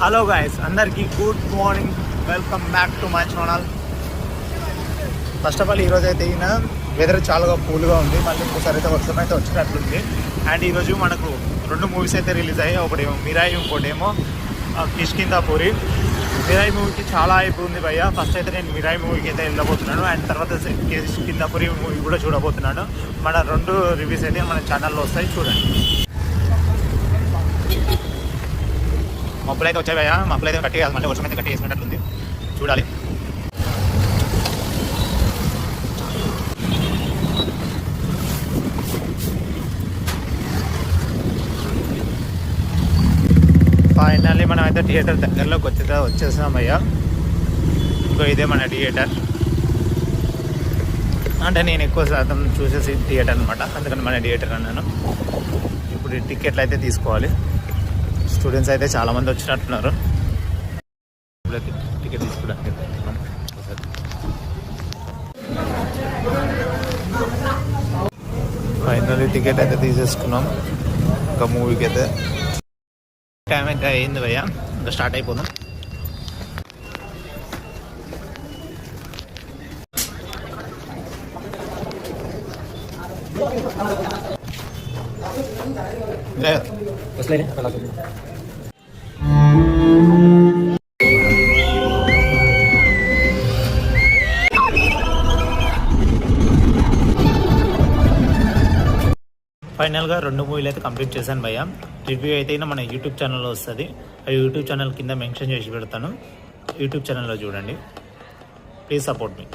Hello guys, అందరికీ good morning. Welcome back to my channel. First of all ఈరోజు అయితే ఈయన వెదర్ చాలా కూల్గా ఉంది. మళ్ళీ ఇంకోసారి అయితే వర్షం అయితే వచ్చినట్లుంది. అండ్ ఈరోజు మనకు 2 మూవీస్ అయితే రిలీజ్ అయ్యాయి. ఒకటేమో మిరాయి, ఇంకోటేమో కిష్కింధాపురి. మిరాయి మూవీకి చాలా హైప్ ఉంది భయ్య. ఫస్ట్ అయితే నేను మిరాయి మూవీకి అయితే వెళ్ళబోతున్నాను. అండ్ తర్వాత కిష్కింధాపురి మూవీ కూడా చూడబోతున్నాను. మన 2 రివ్యూస్ అయితే మన ఛానల్లో వస్తాయి, చూడండి. మబ్బులు అయితే వచ్చాయి భయ్య. మబ్బులు అయితే కట్టి మళ్ళీ వర్షం అయితే కట్టి వేసుకున్నట్లుంది, చూడాలి. ఫైనల్లీ మనం అయితే థియేటర్ దగ్గరలోకి వచ్చేసాం భయ్య. ఇంకో ఇదే మన థియేటర్. అంటే నేను ఎక్కువ శాతం చూసేసి థియేటర్ అనమాట, అందుకని మన థియేటర్ అన్నాను. ఇప్పుడు టికెట్లు అయితే తీసుకోవాలి. స్టూడెంట్స్ అయితే చాలామంది వచ్చినట్టున్నారు. టికెట్ తీసుకోవడానికి ఫైనల్లీ టికెట్ అయితే తీసేసుకున్నాం. ఇంకా మూవీకి అయితే టైం అయితే అయింది భయ్య, ఇంకా స్టార్ట్ అయిపోదాం. ఫైనల్గా 2 మూవీలు అయితే కంప్లీట్ చేశాను భయ్య. రివ్యూ అయితే మన యూట్యూబ్ ఛానల్లో వస్తుంది. ఆ యూట్యూబ్ ఛానల్ కింద మెన్షన్ చేసి పెడతాను. యూట్యూబ్ ఛానల్లో చూడండి. Please support me.